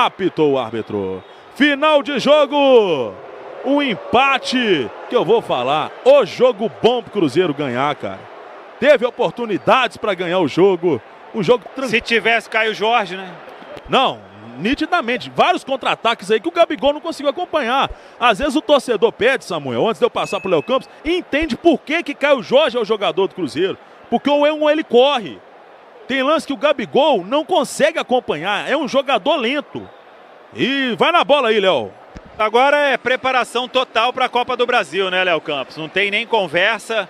Apitou o árbitro. Final de jogo. Um empate que eu vou falar. O jogo bom pro Cruzeiro ganhar, cara. Teve oportunidades para ganhar o jogo. Um jogo tranquilo. Se tivesse Caio Jorge, né? Não, nitidamente. Vários contra-ataques aí que o Gabigol não conseguiu acompanhar. Às vezes o torcedor pede, Samuel, antes de eu passar pro Léo Campos, e entende por que Caio Jorge é o jogador do Cruzeiro. Porque ele corre. Tem lance que o Gabigol não consegue acompanhar. É um jogador lento. E vai na bola aí, Léo. Agora é preparação total para a Copa do Brasil, né, Léo Campos? Não tem nem conversa.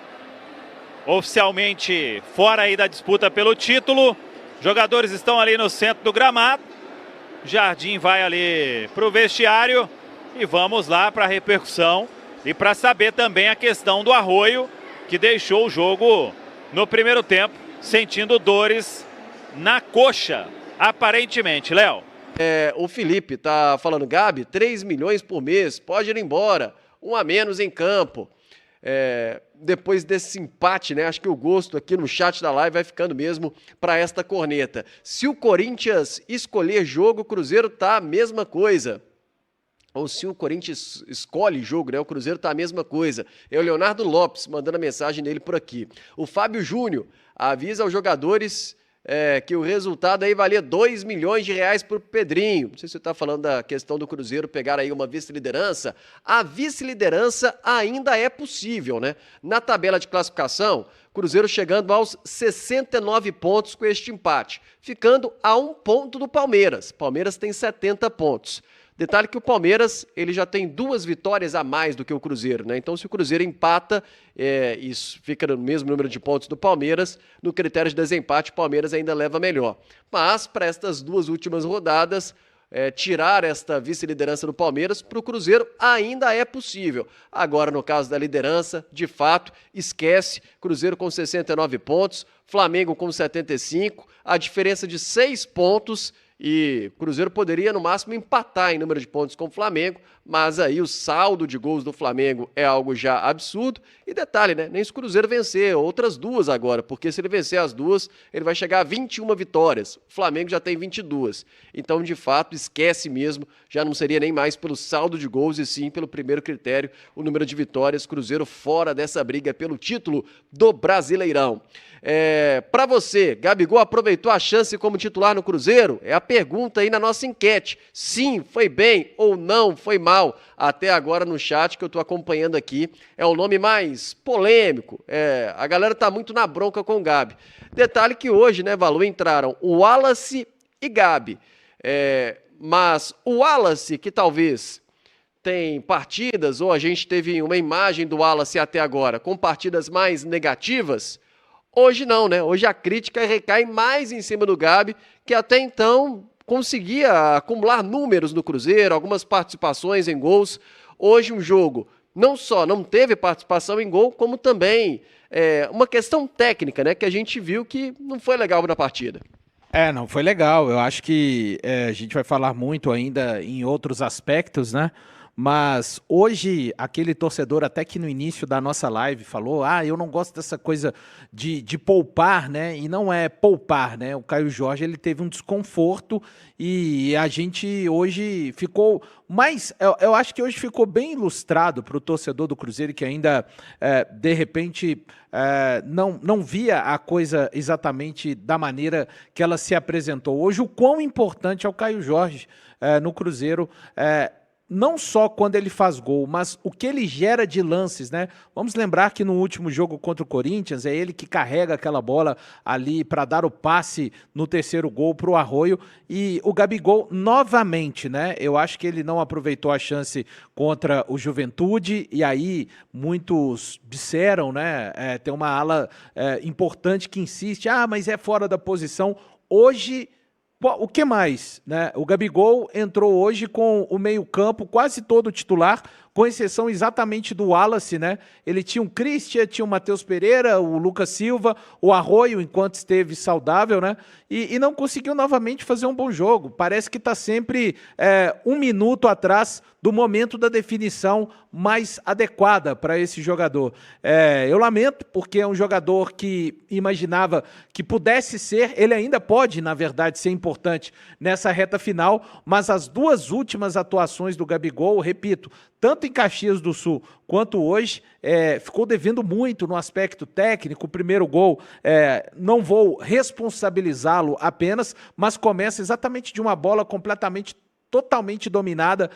Oficialmente fora aí da disputa pelo título. Jogadores estão ali no centro do gramado. Jardim vai ali para o vestiário. E vamos lá para a repercussão. E para saber também a questão do Arroio, que deixou o jogo no primeiro tempo, sentindo dores na coxa, aparentemente. Léo. O Felipe tá falando, Gabi, 3 milhões por mês, pode ir embora, um a menos em campo. Depois desse empate, né, acho que o gosto aqui no chat da live vai ficando mesmo para esta corneta. Se o Corinthians escolher jogo, o Cruzeiro tá a mesma coisa. Ou se o Corinthians escolhe jogo, né, o Cruzeiro tá a mesma coisa. É o Leonardo Lopes mandando a mensagem dele por aqui. O Fábio Júnior avisa aos jogadores que o resultado aí valia 2 milhões de reais pro Pedrinho. Não sei se você está falando da questão do Cruzeiro pegar aí uma vice-liderança. A vice-liderança ainda é possível, né? Na tabela de classificação, Cruzeiro chegando aos 69 pontos com este empate, ficando a 1 ponto do Palmeiras. Palmeiras tem 70 pontos. Detalhe que o Palmeiras ele já tem 2 vitórias a mais do que o Cruzeiro, né? Então, se o Cruzeiro empata, isso fica no mesmo número de pontos do Palmeiras, no critério de desempate, o Palmeiras ainda leva melhor. Mas, para estas 2 últimas rodadas, tirar esta vice-liderança do Palmeiras para o Cruzeiro ainda é possível. Agora, no caso da liderança, de fato, esquece. Cruzeiro com 69 pontos, Flamengo com 75, a diferença de 6 pontos. E o Cruzeiro poderia, no máximo, empatar em número de pontos com o Flamengo, mas aí o saldo de gols do Flamengo é algo já absurdo. E detalhe, né? Nem se o Cruzeiro vencer outras 2 agora, porque se ele vencer as 2, ele vai chegar a 21 vitórias. O Flamengo já tem 22. Então, de fato, esquece mesmo, já não seria nem mais pelo saldo de gols, e sim pelo primeiro critério, o número de vitórias. Cruzeiro fora dessa briga pelo título do Brasileirão. Para você, Gabigol aproveitou a chance como titular no Cruzeiro? É a pergunta aí na nossa enquete. Sim, foi bem ou não, foi mal? Até agora no chat que eu estou acompanhando aqui, é o nome mais polêmico. A galera tá muito na bronca com o Gabi. Detalhe que hoje, né, Valu, entraram o Wallace e Gabi. Mas o Wallace, que talvez tem partidas, ou a gente teve uma imagem do Wallace até agora, com partidas mais negativas, hoje não, né? Hoje a crítica recai mais em cima do Gabi, que até então conseguia acumular números no Cruzeiro, algumas participações em gols. Hoje um jogo não só não teve participação em gol, como também uma questão técnica, né? Que a gente viu que não foi legal na partida. Não foi legal. Eu acho que a gente vai falar muito ainda em outros aspectos, né? Mas hoje, aquele torcedor até que no início da nossa live falou, eu não gosto dessa coisa de poupar, né? E não é poupar, né? O Caio Jorge, ele teve um desconforto e a gente hoje ficou mais... Eu acho que hoje ficou bem ilustrado para o torcedor do Cruzeiro que ainda, de repente, não via a coisa exatamente da maneira que ela se apresentou. Hoje, o quão importante é o Caio Jorge no Cruzeiro, não só quando ele faz gol, mas o que ele gera de lances, né? Vamos lembrar que no último jogo contra o Corinthians, é ele que carrega aquela bola ali para dar o passe no terceiro gol para o Arroio. E o Gabigol, novamente, né? Eu acho que ele não aproveitou a chance contra o Juventude, e aí muitos disseram, né? Tem uma ala importante que insiste, mas é fora da posição. Hoje... O que mais, né? O Gabigol entrou hoje com o meio-campo quase todo titular, com exceção exatamente do Wallace, né? Ele tinha um Christian, tinha o Matheus Pereira, o Lucas Silva, o Arroio, enquanto esteve saudável, né? E não conseguiu novamente fazer um bom jogo. Parece que está sempre 1 minuto atrás do momento da definição mais adequada para esse jogador. Eu lamento, porque é um jogador que imaginava que pudesse ser, ele ainda pode, na verdade, ser importante nessa reta final, mas as 2 últimas atuações do Gabigol, repito, tanto em Caxias do Sul quanto hoje, ficou devendo muito no aspecto técnico. O primeiro gol, não vou responsabilizá-lo apenas, mas começa exatamente de uma bola totalmente dominada,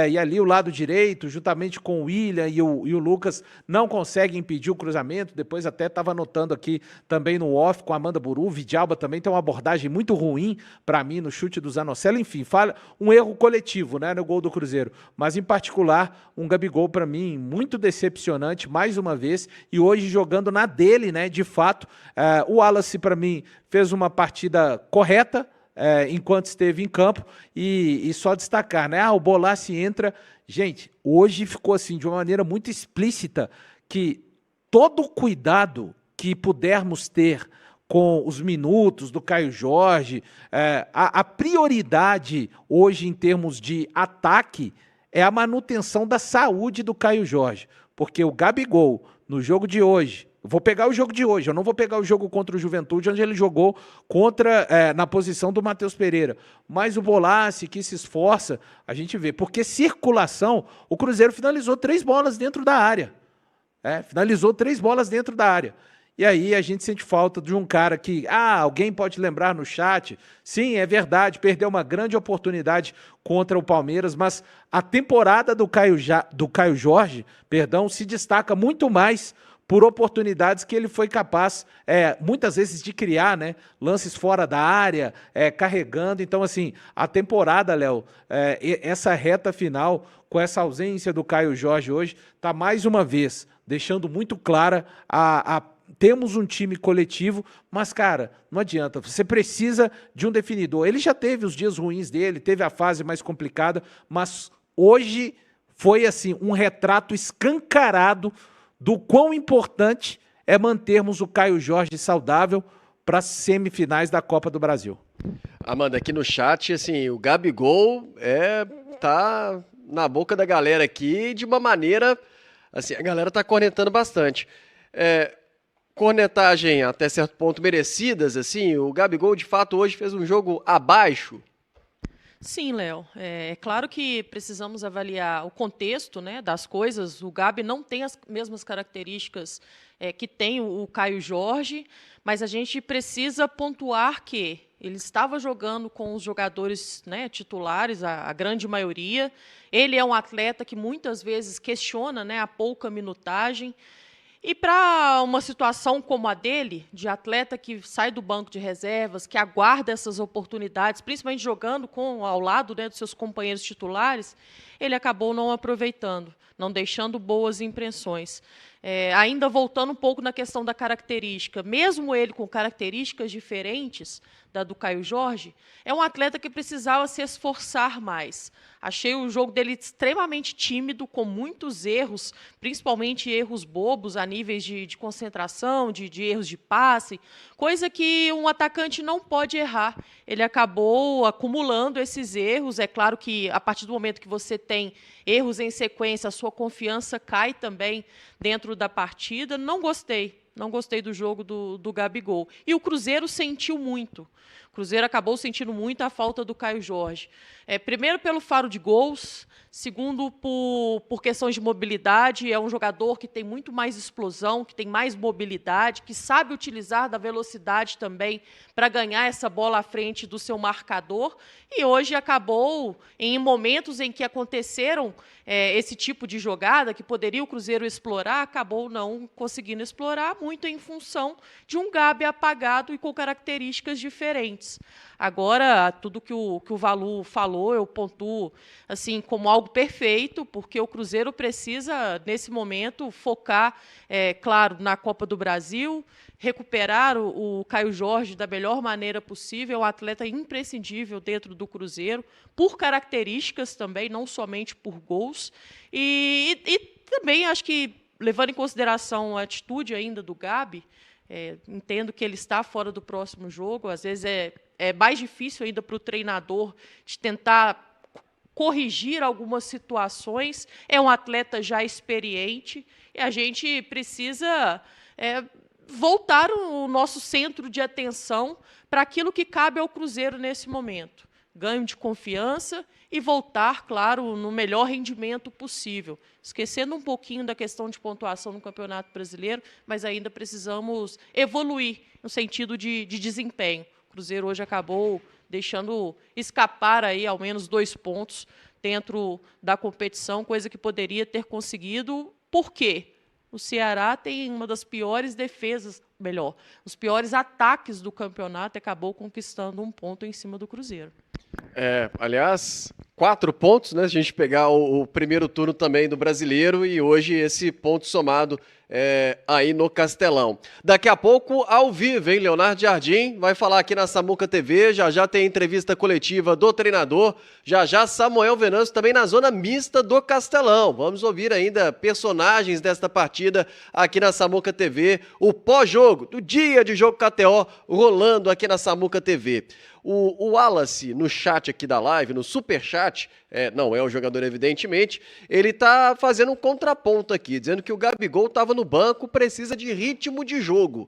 e ali o lado direito, juntamente com o William e o Lucas, não conseguem impedir o cruzamento. Depois até estava anotando aqui também no off com a Amanda Buru. O Vidalba também tem uma abordagem muito ruim para mim no chute do Zanocelo. Enfim, um erro coletivo, né, no gol do Cruzeiro, mas em particular um Gabigol para mim muito decepcionante mais uma vez, e hoje jogando na dele, né, de fato. O Wallace para mim fez uma partida correta, enquanto esteve em campo, e só destacar, né? O Bolassi entra. Gente, hoje ficou assim de uma maneira muito explícita que todo cuidado que pudermos ter com os minutos do Caio Jorge, a prioridade hoje em termos de ataque é a manutenção da saúde do Caio Jorge, porque o Gabigol, no jogo de hoje, eu vou pegar o jogo de hoje, eu não vou pegar o jogo contra o Juventude, onde ele jogou na posição do Matheus Pereira. Mas o Bolassi, que se esforça, a gente vê. Porque circulação, o Cruzeiro finalizou 3 bolas dentro da área. Finalizou 3 bolas dentro da área. E aí a gente sente falta de um cara que, alguém pode lembrar no chat, sim, é verdade, perdeu uma grande oportunidade contra o Palmeiras, mas a temporada do Caio Jorge, se destaca muito mais por oportunidades que ele foi capaz, muitas vezes, de criar, né? Lances fora da área, carregando. Então, assim, a temporada, Léo, essa reta final, com essa ausência do Caio Jorge hoje, está mais uma vez deixando muito clara temos um time coletivo, mas, cara, não adianta. Você precisa de um definidor. Ele já teve os dias ruins dele, teve a fase mais complicada, mas hoje foi, assim, um retrato escancarado do quão importante é mantermos o Caio Jorge saudável para as semifinais da Copa do Brasil. Amanda, aqui no chat, assim, o Gabigol tá na boca da galera aqui de uma maneira, assim, a galera tá cornetando bastante. Cornetagem até certo ponto merecidas, assim, o Gabigol de fato hoje fez um jogo abaixo. Sim, Léo. É claro que precisamos avaliar o contexto, né, das coisas. O Gabi não tem as mesmas características que tem o Caio Jorge, mas a gente precisa pontuar que ele estava jogando com os jogadores, né, titulares, a grande maioria. Ele é um atleta que muitas vezes questiona, né, a pouca minutagem. E para uma situação como a dele, de atleta que sai do banco de reservas, que aguarda essas oportunidades, principalmente jogando ao lado, né, dos seus companheiros titulares, ele acabou não aproveitando, não deixando boas impressões. Ainda voltando um pouco na questão da característica, mesmo ele com características diferentes da do Caio Jorge, é um atleta que precisava se esforçar mais. Achei o jogo dele extremamente tímido, com muitos erros, principalmente erros bobos a níveis de concentração, de erros de passe, coisa que um atacante não pode errar. Ele acabou acumulando esses erros. É claro que, a partir do momento que você tem erros em sequência, a sua confiança cai também dentro da partida. Não gostei do jogo do Gabigol. E o Cruzeiro sentiu muito. O Cruzeiro acabou sentindo muito a falta do Caio Jorge. Primeiro, pelo faro de gols. Segundo, por questões de mobilidade. É um jogador que tem muito mais explosão, que tem mais mobilidade, que sabe utilizar da velocidade também para ganhar essa bola à frente do seu marcador. E hoje acabou, em momentos em que aconteceram esse tipo de jogada, que poderia o Cruzeiro explorar, acabou não conseguindo explorar, muito em função de um Gabi apagado e com características diferentes. diferentes. Agora, tudo que o Valu falou, eu pontuo assim, como algo perfeito, porque o Cruzeiro precisa, nesse momento, focar, claro, na Copa do Brasil, recuperar o Caio Jorge da melhor maneira possível, é um atleta imprescindível dentro do Cruzeiro, por características também, não somente por gols. E também acho que, levando em consideração a atitude ainda do Gabi, entendo que ele está fora do próximo jogo, às vezes é mais difícil ainda para o treinador de tentar corrigir algumas situações, é um atleta já experiente, e a gente precisa voltar o nosso centro de atenção para aquilo que cabe ao Cruzeiro nesse momento. Ganho de confiança e voltar, claro, no melhor rendimento possível. Esquecendo um pouquinho da questão de pontuação no Campeonato Brasileiro, mas ainda precisamos evoluir no sentido de desempenho. O Cruzeiro hoje acabou deixando escapar aí ao menos 2 pontos dentro da competição, coisa que poderia ter conseguido. Por quê? O Ceará tem uma das piores defesas, melhor, os piores ataques do campeonato, e acabou conquistando 1 ponto em cima do Cruzeiro. Aliás, 4 pontos, né? Se a gente pegar o primeiro turno também do Brasileiro e hoje esse ponto somado aí no Castelão. Daqui a pouco, ao vivo, hein? Leonardo Jardim vai falar aqui na Samuca TV, já tem entrevista coletiva do treinador, já Samuel Venâncio também na zona mista do Castelão. Vamos ouvir ainda personagens desta partida aqui na Samuca TV, o pós-jogo, do dia de jogo KTO, rolando aqui na Samuca TV. O Wallace, no chat aqui da live, no superchat, não é o jogador evidentemente, ele tá fazendo um contraponto aqui, dizendo que o Gabigol estava no banco, precisa de ritmo de jogo.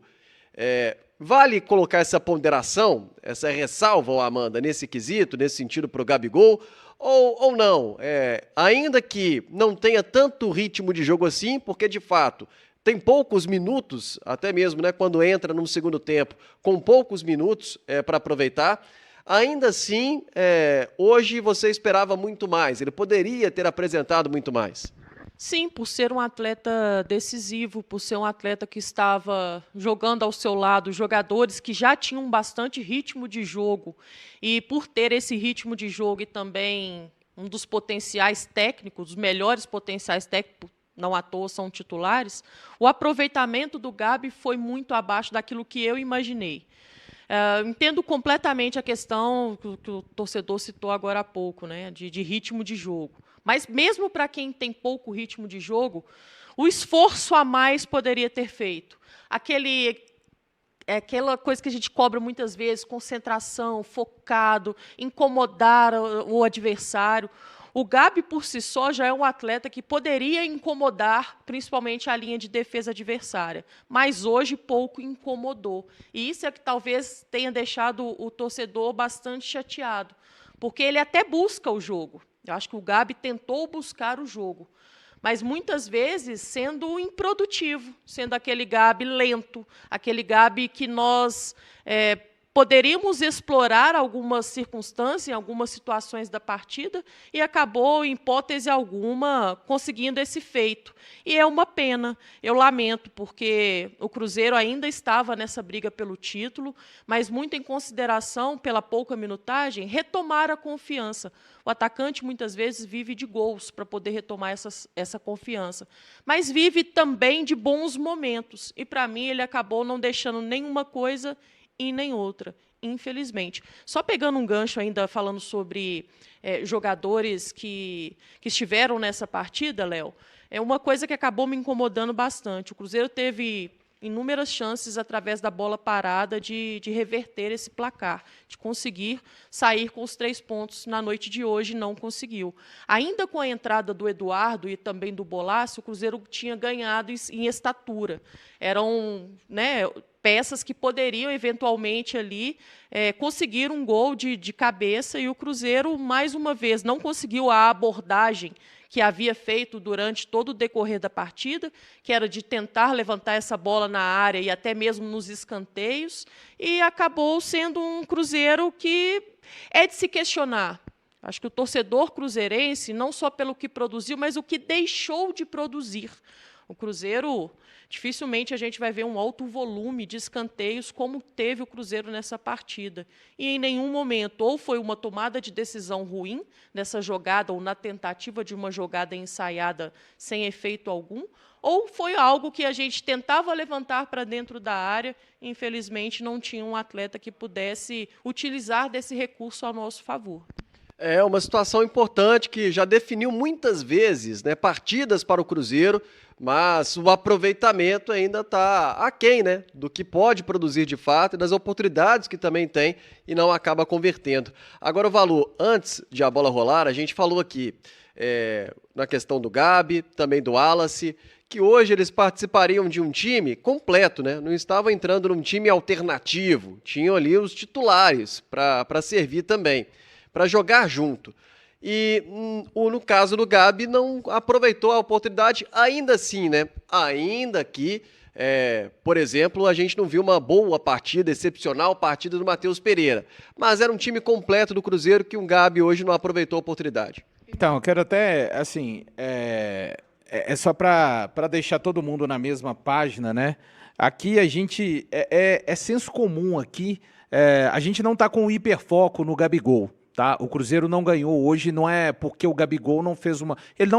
Vale colocar essa ponderação, essa ressalva, Amanda, nesse quesito, nesse sentido para o Gabigol, ou não? Ainda que não tenha tanto ritmo de jogo assim, porque de fato tem poucos minutos, até mesmo, né, quando entra no segundo tempo, com poucos minutos para aproveitar. Ainda assim, hoje você esperava muito mais. Ele poderia ter apresentado muito mais. Sim, por ser um atleta decisivo, por ser um atleta que estava jogando ao seu lado jogadores que já tinham bastante ritmo de jogo, e por ter esse ritmo de jogo e também um dos potenciais técnicos, os melhores potenciais técnicos, não à toa são titulares, o aproveitamento do Gabi foi muito abaixo daquilo que eu imaginei. Entendo completamente a questão que o torcedor citou agora há pouco, né, de ritmo de jogo. Mas mesmo para quem tem pouco ritmo de jogo, o esforço a mais poderia ter feito. Aquela coisa que a gente cobra muitas vezes, concentração, focado, incomodar o adversário. O Gabi, por si só, já é um atleta que poderia incomodar, principalmente a linha de defesa adversária, mas hoje pouco incomodou. E isso é que talvez tenha deixado o torcedor bastante chateado, porque ele até busca o jogo. Eu acho que o Gabi tentou buscar o jogo, mas muitas vezes sendo improdutivo, sendo aquele Gabi lento, aquele Gabi que nós poderíamos explorar algumas circunstâncias, em algumas situações da partida, e acabou, em hipótese alguma, conseguindo esse feito. E é uma pena, eu lamento, porque o Cruzeiro ainda estava nessa briga pelo título, mas muito em consideração, pela pouca minutagem, retomar a confiança. O atacante, muitas vezes, vive de gols para poder retomar essa confiança, mas vive também de bons momentos, e, para mim, ele acabou não deixando nenhuma coisa e nem outra, infelizmente. Só pegando um gancho ainda, falando sobre jogadores que estiveram nessa partida, Léo, é uma coisa que acabou me incomodando bastante. O Cruzeiro teve inúmeras chances, através da bola parada, de reverter esse placar, de conseguir sair com os 3 pontos na noite de hoje, não conseguiu. Ainda com a entrada do Eduardo e também do Bolassi, o Cruzeiro tinha ganhado em estatura. Eram, né, peças que poderiam, eventualmente, ali conseguir um gol de cabeça, e o Cruzeiro, mais uma vez, não conseguiu a abordagem que havia feito durante todo o decorrer da partida, que era de tentar levantar essa bola na área e até mesmo nos escanteios, e acabou sendo um Cruzeiro que é de se questionar. Acho que o torcedor cruzeirense, não só pelo que produziu, mas o que deixou de produzir. O Cruzeiro, dificilmente a gente vai ver um alto volume de escanteios como teve o Cruzeiro nessa partida. E em nenhum momento, ou foi uma tomada de decisão ruim nessa jogada, ou na tentativa de uma jogada ensaiada sem efeito algum, ou foi algo que a gente tentava levantar para dentro da área e, infelizmente, não tinha um atleta que pudesse utilizar desse recurso a nosso favor. É uma situação importante que já definiu muitas vezes, né, partidas para o Cruzeiro, mas o aproveitamento ainda está aquém, né, do que pode produzir de fato e das oportunidades que também tem e não acaba convertendo. Agora, o Valu, antes de a bola rolar, a gente falou aqui na questão do Gabi, também do Wallace, que hoje eles participariam de um time completo, né? Não estavam entrando num time alternativo, tinham ali os titulares para servir também, para jogar junto. E no caso do Gabi não aproveitou a oportunidade ainda assim, né? Ainda que, por exemplo, a gente não viu uma boa partida, excepcional partida do Matheus Pereira. Mas era um time completo do Cruzeiro que o Gabi hoje não aproveitou a oportunidade. Então, eu quero até, assim, só para deixar todo mundo na mesma página, né? Aqui a gente, é senso comum aqui, a gente não está com hiperfoco no Gabigol. Tá? O Cruzeiro não ganhou hoje, não é porque o Gabigol não fez uma... Ele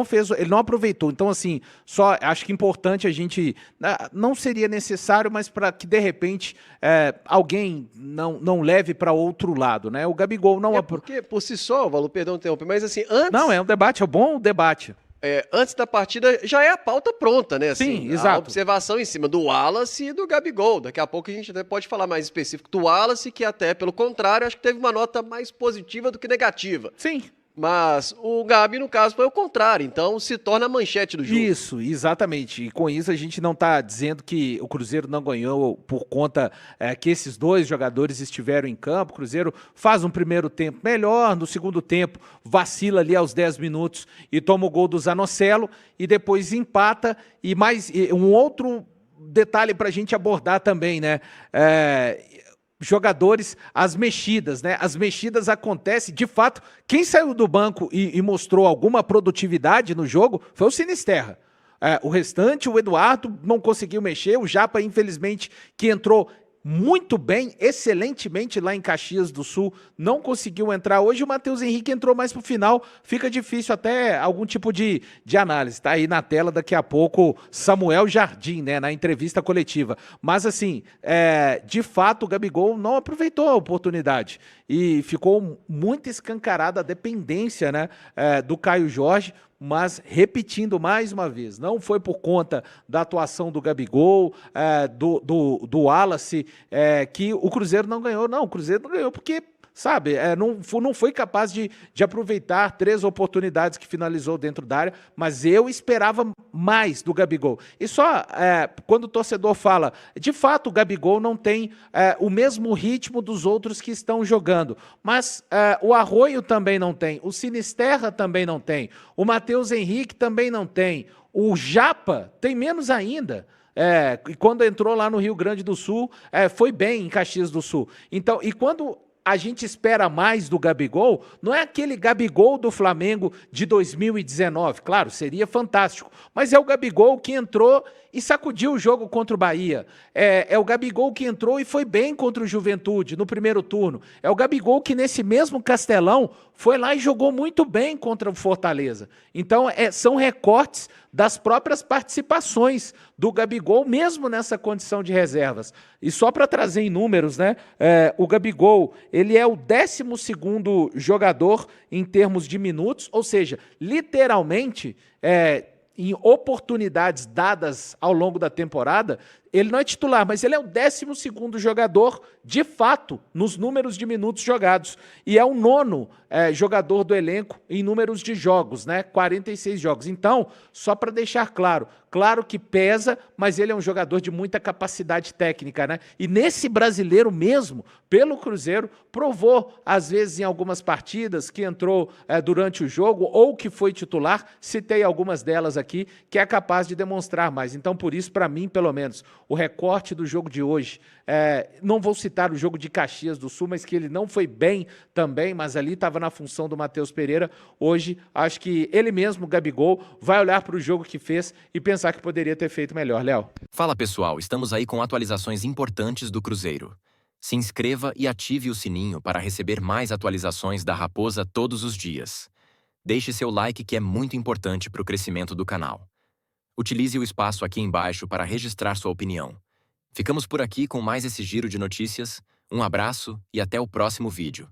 não aproveitou. Então, assim, só acho que é importante a gente... Não seria necessário, mas para que, de repente, alguém não leve para outro lado, né? O Gabigol não... Porque, por si só, Valu, perdão, interromper, mas assim, antes... Não, é um debate, é um bom debate. Antes da partida já é a pauta pronta, né? Assim, sim, exato. A observação em cima do Wallace e do Gabigol. Daqui a pouco a gente até pode falar mais específico do Wallace, que até, pelo contrário, acho que teve uma nota mais positiva do que negativa. Sim. Mas o Gabi, no caso, foi o contrário. Então, se torna a manchete do jogo. Isso, exatamente. E com isso a gente não está dizendo que o Cruzeiro não ganhou por conta que esses dois jogadores estiveram em campo. O Cruzeiro faz um primeiro tempo melhor, no segundo tempo vacila ali aos 10 minutos e toma o gol do Zanocelo e depois empata. E mais um outro detalhe para a gente abordar também, né? Jogadores, as mexidas, né? As mexidas acontecem, de fato, quem saiu do banco e mostrou alguma produtividade no jogo foi o Sinisterra. O restante, o Eduardo não conseguiu mexer, o Japa, infelizmente, que entrou muito bem, excelentemente lá em Caxias do Sul, não conseguiu entrar. Hoje o Matheus Henrique entrou mais pro final, fica difícil até algum tipo de análise. Tá aí na tela daqui a pouco Samuel Jardim, né, na entrevista coletiva. Mas assim, de fato o Gabigol não aproveitou a oportunidade e ficou muito escancarada a dependência, né, do Caio Jorge. Mas, repetindo mais uma vez, não foi por conta da atuação do Gabigol, do Wallace, que o Cruzeiro não ganhou. Não, o Cruzeiro não ganhou porque, sabe, não foi capaz de aproveitar 3 oportunidades que finalizou dentro da área, mas eu esperava mais do Gabigol. E só quando o torcedor fala, de fato o Gabigol não tem o mesmo ritmo dos outros que estão jogando, mas o Arroio também não tem, o Sinisterra também não tem, o Matheus Henrique também não tem, o Japa tem menos ainda. E quando entrou lá no Rio Grande do Sul, foi bem em Caxias do Sul. Então, e quando a gente espera mais do Gabigol, não é aquele Gabigol do Flamengo de 2019, claro, seria fantástico, mas é o Gabigol que entrou e sacudiu o jogo contra o Bahia, é o Gabigol que entrou e foi bem contra o Juventude no primeiro turno, é o Gabigol que nesse mesmo Castelão foi lá e jogou muito bem contra o Fortaleza. Então são recortes das próprias participações do Gabigol, mesmo nessa condição de reservas. E só para trazer em números, né, o Gabigol, ele é o 12º jogador em termos de minutos, ou seja, literalmente, em oportunidades dadas ao longo da temporada, ele não é titular, mas ele é o 12º jogador, de fato, nos números de minutos jogados. E é o 9º jogador do elenco em números de jogos, né? 46 jogos. Então, só para deixar claro que pesa, mas ele é um jogador de muita capacidade técnica, né? E nesse brasileiro mesmo, pelo Cruzeiro, provou, às vezes, em algumas partidas, que entrou durante o jogo ou que foi titular, citei algumas delas aqui, que é capaz de demonstrar mais. Então, por isso, para mim, pelo menos, o recorte do jogo de hoje. Não vou citar o jogo de Caxias do Sul, mas que ele não foi bem também, mas ali estava na função do Matheus Pereira. Hoje, acho que ele mesmo, o Gabigol, vai olhar para o jogo que fez e pensar que poderia ter feito melhor. Léo. Fala pessoal, estamos aí com atualizações importantes do Cruzeiro. Se inscreva e ative o sininho para receber mais atualizações da Raposa todos os dias. Deixe seu like que é muito importante para o crescimento do canal. Utilize o espaço aqui embaixo para registrar sua opinião. Ficamos por aqui com mais esse giro de notícias. Um abraço e até o próximo vídeo.